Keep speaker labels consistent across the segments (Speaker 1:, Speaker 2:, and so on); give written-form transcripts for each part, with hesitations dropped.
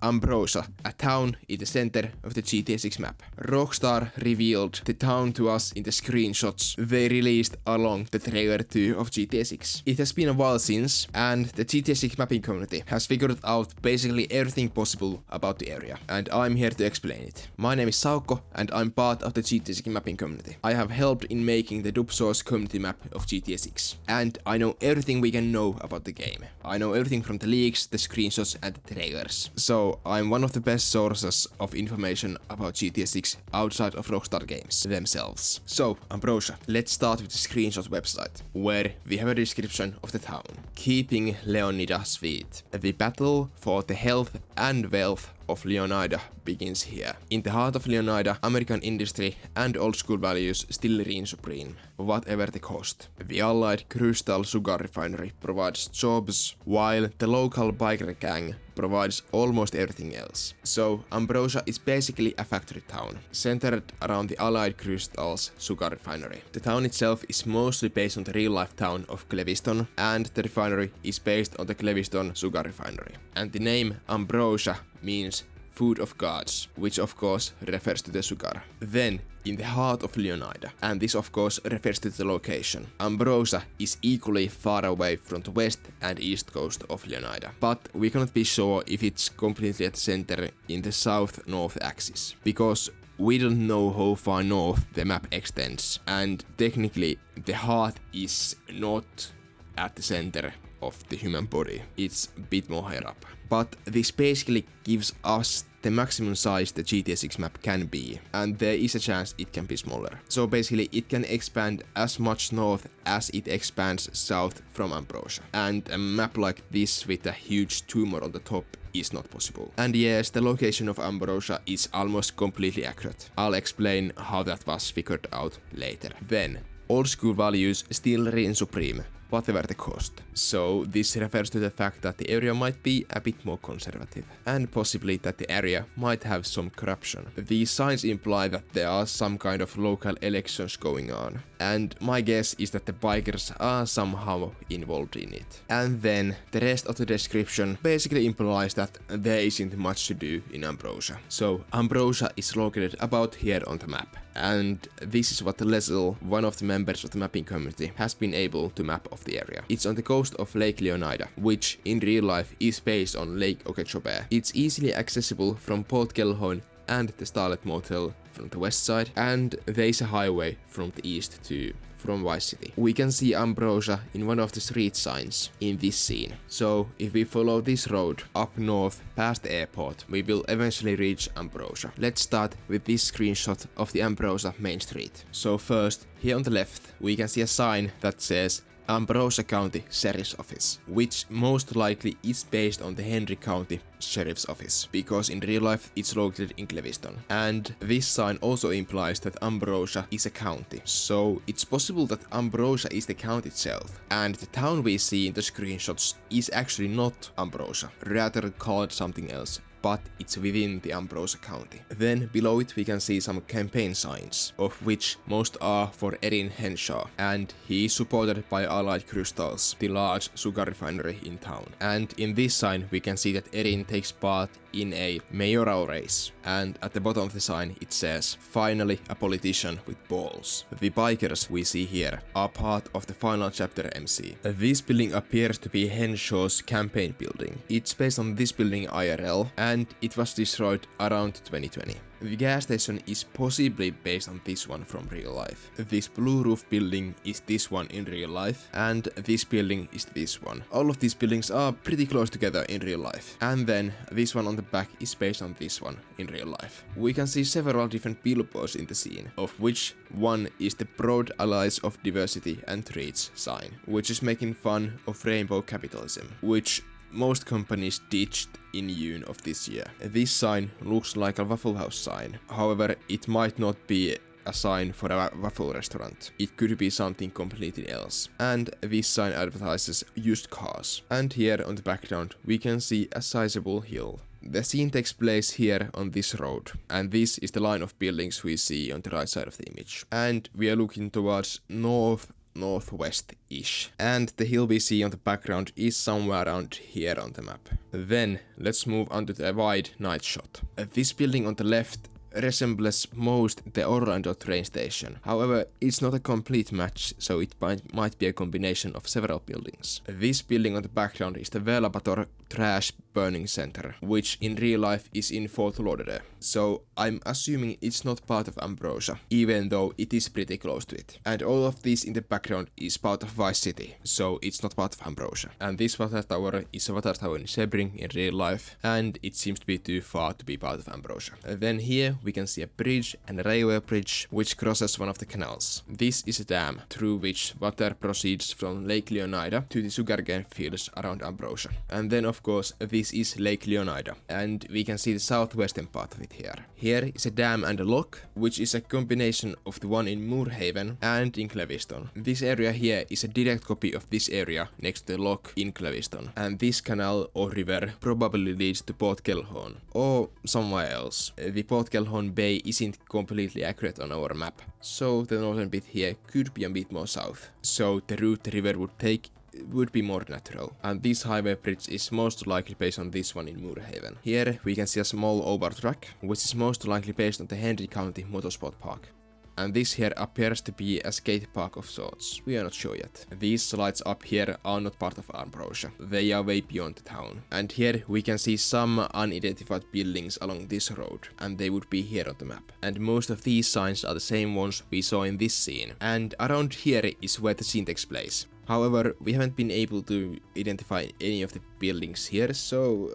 Speaker 1: Ambrosia, a town in the center of the GTA 6 map. Rockstar revealed the town to us in the screenshots they released along the trailer 2 of GTA 6. It has been a while since, and the GTA 6 mapping community has figured out basically everything possible about the area, and I'm here to explain it. My name is Saukko, and I'm part of the GTA 6 mapping community. I have helped in making the dubSource community map of GTA 6, and I know everything we can know about the game. I know everything from the leaks, the screenshots, and the trailers. So I'm one of the best sources of information about GTA 6 outside of Rockstar Games themselves. So, Ambrosia, let's start with the screenshot website, where we have a description of the town. Keeping Leonida sweet. The battle for the health and wealth of Leonida begins here. In the heart of Leonida, American industry and old school values still reign supreme, whatever the cost. The allied Crystal Sugar Refinery provides jobs, while the local biker gang provides almost everything else. So Ambrosia is basically a factory town, centered around the allied Crystal's Sugar Refinery. The town itself is mostly based on the real-life town of Cleviston, and the refinery is based on the Cleviston Sugar Refinery. And the name Ambrosia means food of gods, which of course refers to the sugar. Then, in the heart of Leonida, and this of course refers to the location, Ambrosia is equally far away from the west and east coast of Leonida, but we cannot be sure if it's completely at the center in the south-north axis, because we don't know how far north the map extends, and technically the heart is not at the center of the human body. It's a bit more higher up. But this basically gives us the maximum size the GTA 6 map can be, and there is a chance it can be smaller. So basically it can expand as much north as it expands south from Ambrosia. And a map like this with a huge tumor on the top is not possible. And yes, the location of Ambrosia is almost completely accurate. I'll explain how that was figured out later. Then, old school values still reign supreme, whatever the cost. So this refers to the fact that the area might be a bit more conservative, and possibly that the area might have some corruption. These signs imply that there are some kind of local elections going on, and my guess is that the bikers are somehow involved in it. And then the rest of the description basically implies that there isn't much to do in Ambrosia. So Ambrosia is located about here on the map, and this is what Leslie, one of the members of the mapping community, has been able to map of the area. It's on the coast of Lake Leonida, which in real life is based on Lake Okeechobee. It's easily accessible from Port Gellhorn and the Starlet Motel from the west side, and there is a highway from the east to from Vice City. We can see Ambrosia in one of the street signs in this scene. So if we follow this road up north past the airport, we will eventually reach Ambrosia. Let's start with this screenshot of the Ambrosia main street. So first, here on the left, we can see a sign that says Ambrosia County Sheriff's Office, which most likely is based on the Henry County Sheriff's Office, because in real life it's located in Cleviston. And this sign also implies that Ambrosia is a county, so it's possible that Ambrosia is the county itself, and the town we see in the screenshots is actually not Ambrosia, rather called something else, but it's within the Ambrosia County. Then below it we can see some campaign signs, of which most are for Erin Henshaw, and he is supported by Allied Crystals, the large sugar refinery in town. And in this sign we can see that Erin takes part in a mayoral race, and at the bottom of the sign it says, "Finally a politician with balls." The bikers we see here are part of the final chapter MC. This building appears to be Henshaw's campaign building. It's based on this building IRL, and it was destroyed around 2020. The gas station is possibly based on this one from real life. This blue roof building is this one in real life, and this building is this one. All of these buildings are pretty close together in real life. And then this one on the back is based on this one in real life. We can see several different billboards in the scene, of which one is the Broad Allies of Diversity and Trades sign, which is making fun of rainbow capitalism, which most companies ditched in June of this year. This sign looks like a Waffle House sign. However, it might not be a sign for a waffle restaurant. It could be something completely else. And this sign advertises used cars. And here on the background we can see a sizable hill. The scene takes place here on this road, and this is the line of buildings we see on the right side of the image. And we are looking towards north northwest-ish. And the hill we see on the background is somewhere around here on the map. Then let's move on to the wide night shot. This building on the left resembles most the Orlando train station. However, it's not a complete match, so it might be a combination of several buildings. This building on the background is the Velabator trash burning center, which in real life is in Fort Lauderdale. So I'm assuming it's not part of Ambrosia, even though it is pretty close to it. And all of this in the background is part of Vice City, so it's not part of Ambrosia. And this water tower is a water tower in Sebring in real life, and it seems to be too far to be part of Ambrosia. Then here we can see a bridge and a railway bridge which crosses one of the canals. This is a dam through which water proceeds from Lake Leonida to the sugarcane fields around Ambrosia. And then of course this is Lake Leonida, and we can see the southwestern part of it here. Here is a dam and a lock, which is a combination of the one in Moorhaven and in Cleviston. This area here is a direct copy of this area next to the lock in Cleviston, and this canal or river probably leads to Port Kelhon or somewhere else. The Port Kelhon Bay isn't completely accurate on our map, so the northern bit here could be a bit more south. So the route the river would take would be more natural, and this highway bridge is most likely based on this one in Moorhaven. Here we can see a small oval track, which is most likely based on the Henry County Motorsport Park. And this here appears to be a skate park of sorts, we are not sure yet. These slides up here are not part of Ambrosia, they are way beyond the town. And here we can see some unidentified buildings along this road, and they would be here on the map. And most of these signs are the same ones we saw in this scene, and around here is where the scene takes place. However, we haven't been able to identify any of the buildings here, so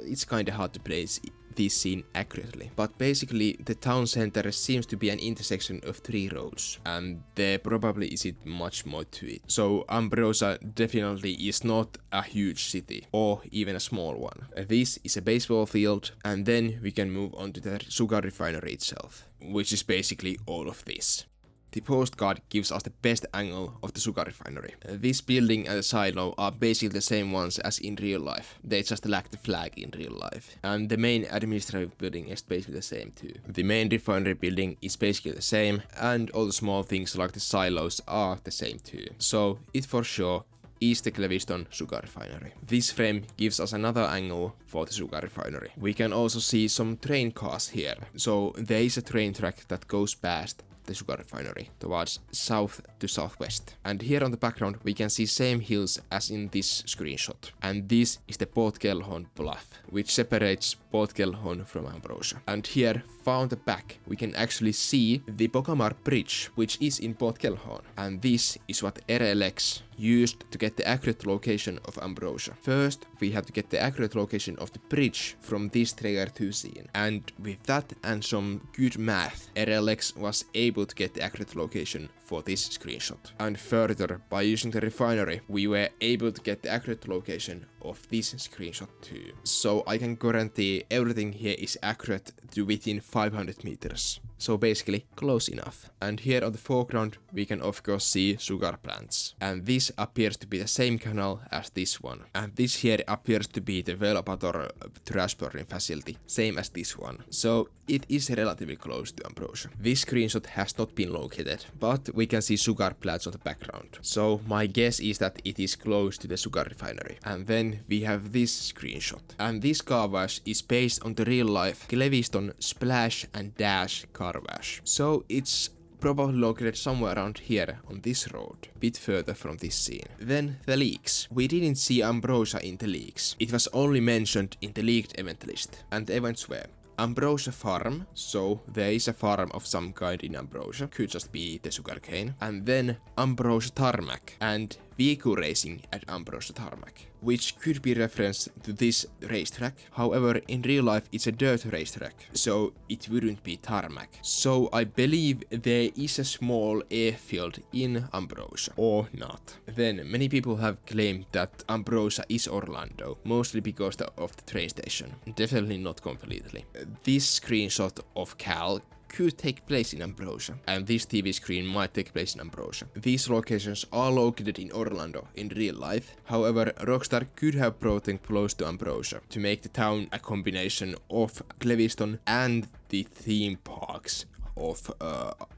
Speaker 1: it's kinda hard to place this scene accurately. But basically, the town center seems to be an intersection of 3 roads, and there probably isn't much more to it. So Ambrosia definitely is not a huge city, or even a small one. This is a baseball field, and then we can move on to the sugar refinery itself, which is basically all of this. The postcard gives us the best angle of the sugar refinery. This building and the silo are basically the same ones as in real life. They just lack the flag in real life. And the main administrative building is basically the same too. The main refinery building is basically the same, and all the small things like the silos are the same too. So it for sure is the Cleviston sugar refinery. This frame gives us another angle for the sugar refinery. We can also see some train cars here. So there is a train track that goes past the sugar refinery towards south to southwest. And here on the background we can see same hills as in this screenshot. And this is the Port Kelhon bluff, which separates Port Kelhon from Ambrosia. And here far on the back we can actually see the Pocamar Bridge, which is in Port Kelhon. And this is what RLX used to get the accurate location of Ambrosia. First, we have to get the accurate location of the bridge from this trailer 2 scene. And with that and some good math, RLX was able to get the accurate location for this screenshot. And further, by using the refinery, we were able to get the accurate location of this screenshot too. So I can guarantee everything here is accurate to within 500 meters. So basically close enough. And here on the foreground we can of course see sugar plants. And this appears to be the same canal as this one. And this here appears to be the Velabator trash burning facility, same as this one. So it is relatively close to Ambrosia. This screenshot has not been located, but we can see sugar plants on the background. So my guess is that it is close to the sugar refinery. And then we have this screenshot. And this car wash is based on the real life Cleviston Splash and Dash car wash. So it's probably located somewhere around here on this road, a bit further from this scene. Then the leaks. We didn't see Ambrosia in the leaks. It was only mentioned in the leaked event list. And the events were Ambrosia Farm, so there is a farm of some kind in Ambrosia, could just be the sugarcane. And then Ambrosia Tarmac and vehicle racing at Ambrosia Tarmac, which could be referenced to this racetrack. However, in real life it's a dirt racetrack, so it wouldn't be tarmac. So I believe there is a small airfield in Ambrosia, or not. Then many people have claimed that Ambrosia is Orlando, mostly because of the train station. Definitely not completely. This screenshot of Cal could take place in Ambrosia, and this TV screen might take place in Ambrosia. These locations are located in Orlando in real life. However, Rockstar could have brought them close to Ambrosia to make the town a combination of Cleviston and the theme parks of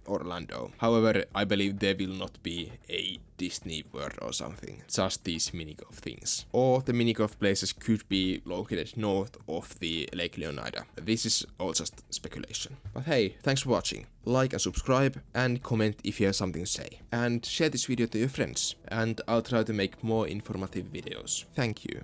Speaker 1: Orlando. However, I believe there will not be a Disney World or something, just these mini golf things. Or the mini golf places could be located north of the Lake Leonida. This is all just speculation. But hey, thanks for watching. Like and subscribe, and comment if you have something to say. And share this video to your friends, and I'll try to make more informative videos. Thank you.